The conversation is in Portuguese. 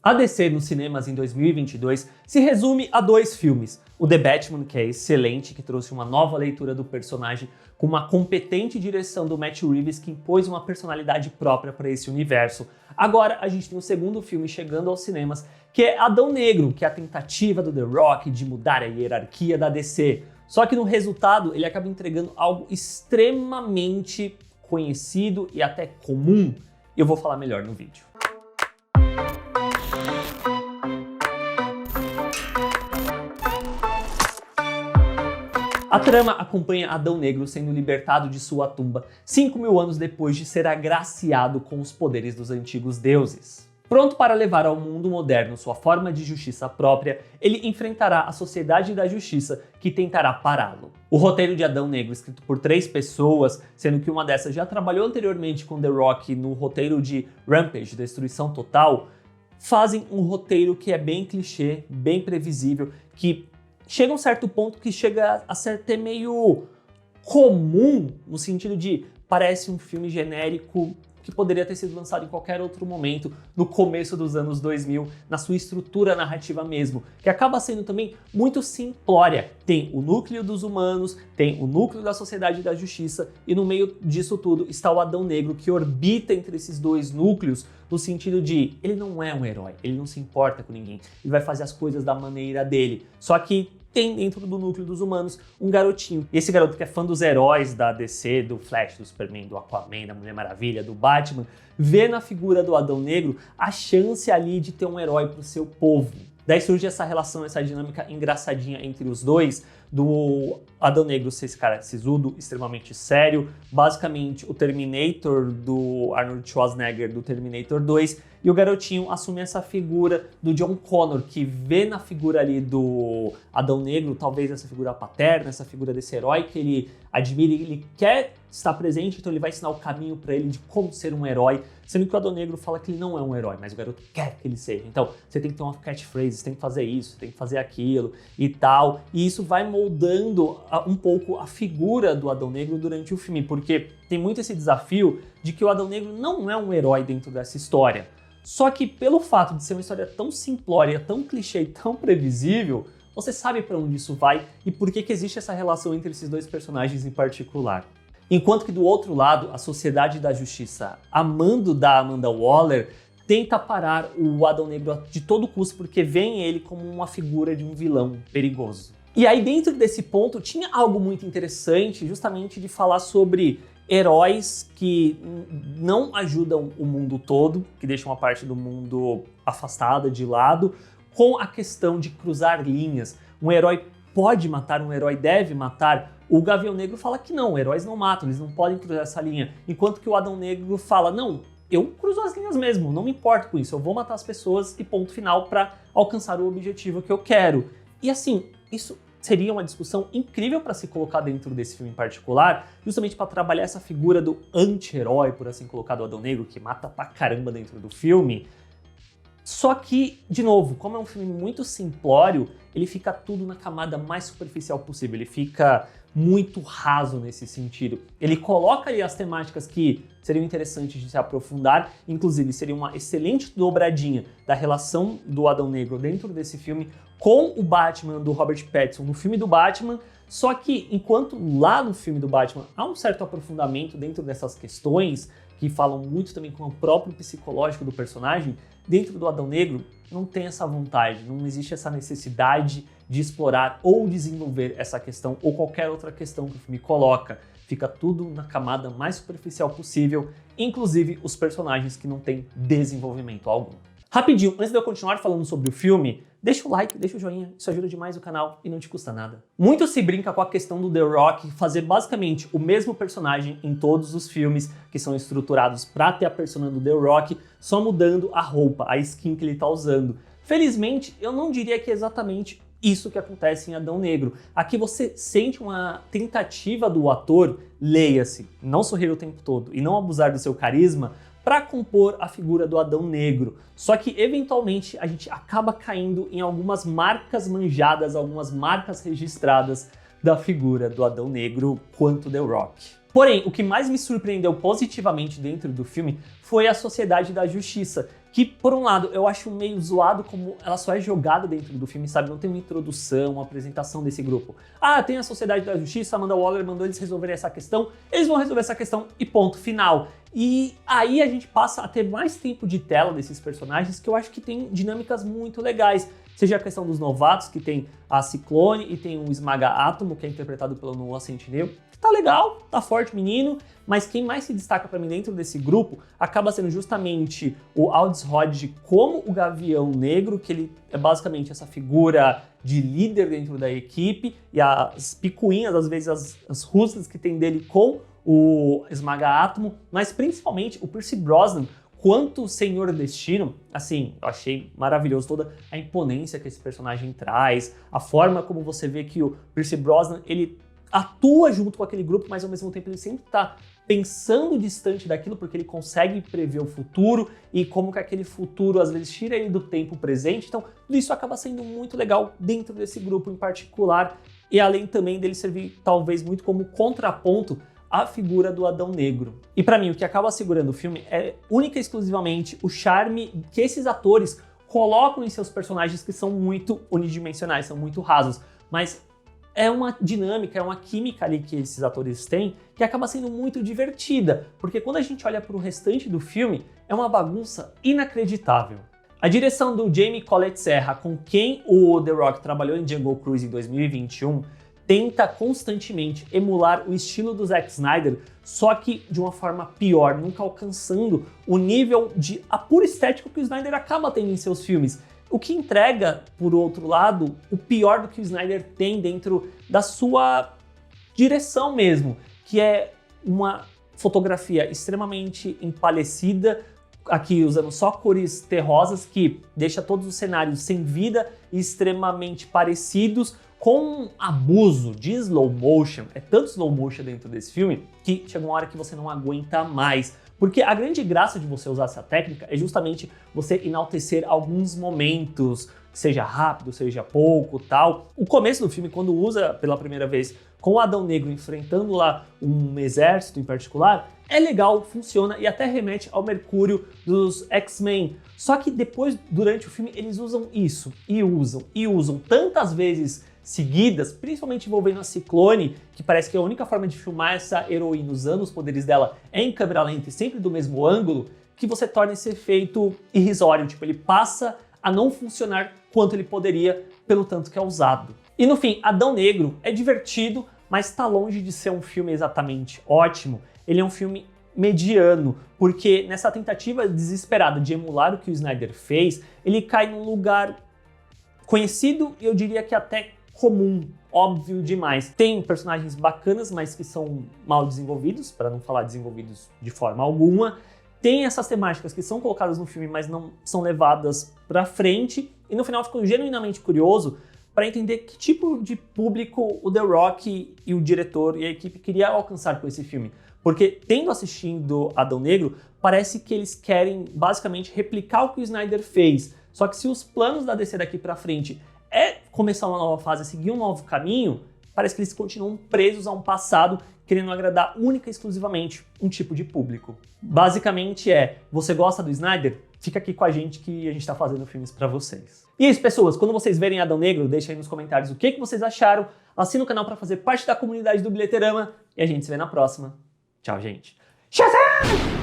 A DC nos cinemas em 2022 se resume a 2 filmes. O The Batman, que é excelente, que trouxe uma nova leitura do personagem com uma competente direção do Matt Reeves, que impôs uma personalidade própria para esse universo. Agora a gente tem o segundo filme chegando aos cinemas, que é Adão Negro, que é a tentativa do The Rock de mudar a hierarquia da DC. Só que no resultado ele acaba entregando algo extremamente conhecido e até comum. Eu vou falar melhor no vídeo. A trama acompanha Adão Negro sendo libertado de sua tumba 5.000 anos depois de ser agraciado com os poderes dos antigos deuses. Pronto para levar ao mundo moderno sua forma de justiça própria, ele enfrentará a Sociedade da Justiça, que tentará pará-lo. O roteiro de Adão Negro, escrito por 3 pessoas, sendo que uma dessas já trabalhou anteriormente com The Rock no roteiro de Rampage, Destruição Total, fazem um roteiro que é bem clichê, bem previsível, que chega a um certo ponto que chega a ser até meio comum, no sentido de parece um filme genérico que poderia ter sido lançado em qualquer outro momento, no começo dos anos 2000, na sua estrutura narrativa mesmo, que acaba sendo também muito simplória. Tem o núcleo dos humanos, tem o núcleo da Sociedade da Justiça, e no meio disso tudo está o Adão Negro, que orbita entre esses 2 núcleos, no sentido de ele não é um herói, ele não se importa com ninguém, ele vai fazer as coisas da maneira dele. Só que tem dentro do núcleo dos humanos um garotinho. E esse garoto que é fã dos heróis da DC, do Flash, do Superman, do Aquaman, da Mulher Maravilha, do Batman, vê na figura do Adão Negro a chance ali de ter um herói pro seu povo. Daí surge essa relação, essa dinâmica engraçadinha entre os dois, do Adão Negro ser esse cara sisudo, extremamente sério, basicamente o Terminator do Arnold Schwarzenegger do Terminator 2, e o garotinho assume essa figura do John Connor, que vê na figura ali do Adão Negro, talvez essa figura paterna, essa figura desse herói que ele admira, ele quer estar presente, então ele vai ensinar o caminho para ele de como ser um herói, sendo que o Adão Negro fala que ele não é um herói, mas o garoto quer que ele seja. Então, você tem que ter uma catchphrase, você tem que fazer isso, você tem que fazer aquilo e tal, e isso vai moldando um pouco a figura do Adão Negro durante o filme, porque tem muito esse desafio de que o Adão Negro não é um herói dentro dessa história. Só que pelo fato de ser uma história tão simplória, tão clichê e tão previsível, você sabe para onde isso vai e por que existe essa relação entre esses 2 personagens em particular. Enquanto que do outro lado, a Sociedade da Justiça, a mando da Amanda Waller, tenta parar o Adão Negro de todo custo porque vê ele como uma figura de um vilão perigoso. E aí dentro desse ponto tinha algo muito interessante justamente de falar sobre heróis que não ajudam o mundo todo, que deixam uma parte do mundo afastada, de lado, com a questão de cruzar linhas. Um herói pode matar, um herói deve matar. O Gavião Negro fala que não, heróis não matam, eles não podem cruzar essa linha. Enquanto que o Adão Negro fala, não, eu cruzo as linhas mesmo, não me importo com isso, eu vou matar as pessoas e ponto final para alcançar o objetivo que eu quero. E assim, isso seria uma discussão incrível para se colocar dentro desse filme em particular, justamente para trabalhar essa figura do anti-herói, por assim colocar, do Adão Negro, que mata pra caramba dentro do filme. Só que, de novo, como é um filme muito simplório, ele fica tudo na camada mais superficial possível, ele fica muito raso nesse sentido. Ele coloca ali as temáticas que seriam interessantes de se aprofundar, inclusive seria uma excelente dobradinha da relação do Adão Negro dentro desse filme com o Batman do Robert Pattinson no filme do Batman, só que enquanto lá no filme do Batman há um certo aprofundamento dentro dessas questões, que falam muito também com o próprio psicológico do personagem, dentro do Adão Negro não tem essa vontade, não existe essa necessidade de explorar ou desenvolver essa questão ou qualquer outra questão que o filme coloca. Fica tudo na camada mais superficial possível, inclusive os personagens que não têm desenvolvimento algum. Rapidinho, antes de eu continuar falando sobre o filme, deixa o like, deixa o joinha, isso ajuda demais o canal e não te custa nada. Muito se brinca com a questão do The Rock fazer basicamente o mesmo personagem em todos os filmes que são estruturados para ter a persona do The Rock, só mudando a roupa, a skin que ele tá usando. Felizmente, eu não diria que é exatamente isso que acontece em Adão Negro. Aqui você sente uma tentativa do ator, leia-se, não sorrir o tempo todo e não abusar do seu carisma, para compor a figura do Adão Negro. Só que, eventualmente, a gente acaba caindo em algumas marcas manjadas, algumas marcas registradas da figura do Adão Negro quanto The Rock. Porém, o que mais me surpreendeu positivamente dentro do filme foi a Sociedade da Justiça, que, por um lado, eu acho meio zoado como ela só é jogada dentro do filme, sabe? Não tem uma introdução, uma apresentação desse grupo. Ah, tem a Sociedade da Justiça, Amanda Waller mandou eles resolverem essa questão, eles vão resolver essa questão e ponto final. E aí a gente passa a ter mais tempo de tela desses personagens que eu acho que tem dinâmicas muito legais. Seja a questão dos novatos, que tem a Ciclone e tem o Esmaga Átomo, que é interpretado pelo Noah Centineo. Tá legal, tá forte menino, mas quem mais se destaca pra mim dentro desse grupo acaba sendo justamente o Aldis Hodge como o Gavião Negro, que ele é basicamente essa figura de líder dentro da equipe, e as picuinhas, às vezes as rusgas que tem dele com o Esmaga Átomo, mas principalmente o Pierce Brosnan, quanto Senhor Destino, assim, eu achei maravilhoso toda a imponência que esse personagem traz, a forma como você vê que o Pierce Brosnan, ele atua junto com aquele grupo, mas ao mesmo tempo ele sempre tá pensando distante daquilo, porque ele consegue prever o futuro e como que aquele futuro às vezes tira ele do tempo presente. Então, tudo isso acaba sendo muito legal dentro desse grupo em particular, e além também dele servir talvez muito como contraponto à figura do Adão Negro. E pra mim, o que acaba segurando o filme é única e exclusivamente o charme que esses atores colocam em seus personagens, que são muito unidimensionais, são muito rasos, mas é uma dinâmica, é uma química ali que esses atores têm que acaba sendo muito divertida, porque quando a gente olha para o restante do filme, é uma bagunça inacreditável. A direção do Jamie Collet Serra, com quem o The Rock trabalhou em Jungle Cruise em 2021, tenta constantemente emular o estilo do Zack Snyder, só que de uma forma pior, nunca alcançando o nível de apuro estético que o Snyder acaba tendo em seus filmes. O que entrega, por outro lado, o pior do que o Snyder tem dentro da sua direção mesmo, que é uma fotografia extremamente empalhecida, aqui usando só cores terrosas, que deixa todos os cenários sem vida e extremamente parecidos, com um abuso de slow motion. É tanto slow motion dentro desse filme que chega uma hora que você não aguenta mais. Porque a grande graça de você usar essa técnica é justamente você enaltecer alguns momentos, seja rápido, seja pouco, tal. O começo do filme, quando usa pela primeira vez com o Adão Negro enfrentando lá um exército em particular, é legal, funciona e até remete ao Mercúrio dos X-Men. Só que depois, durante o filme, eles usam isso e usam tantas vezes seguidas, principalmente envolvendo a Ciclone, que parece que a única forma de filmar essa heroína usando os poderes dela é em câmera lenta e sempre do mesmo ângulo, que você torna esse efeito irrisório, tipo, ele passa a não funcionar quanto ele poderia pelo tanto que é usado. E no fim, Adão Negro é divertido, mas está longe de ser um filme exatamente ótimo. Ele é um filme mediano, porque nessa tentativa desesperada de emular o que o Snyder fez, ele cai num lugar conhecido e eu diria que até comum, óbvio demais. Tem personagens bacanas, mas que são mal desenvolvidos, para não falar desenvolvidos de forma alguma. Tem essas temáticas que são colocadas no filme, mas não são levadas pra frente. E no final fico genuinamente curioso para entender que tipo de público o The Rock e o diretor e a equipe queria alcançar com esse filme. Porque, tendo assistindo Adão Negro, parece que eles querem basicamente replicar o que o Snyder fez. Só que se os planos da DC daqui pra frente é começar uma nova fase, seguir um novo caminho, parece que eles continuam presos a um passado, querendo agradar única e exclusivamente um tipo de público. Basicamente você gosta do Snyder? Fica aqui com a gente que a gente tá fazendo filmes pra vocês. E é isso, pessoas, quando vocês verem Adão Negro, deixa aí nos comentários o que vocês acharam, assina o canal pra fazer parte da comunidade do Bilheterama e a gente se vê na próxima. Tchau, gente. Shazam!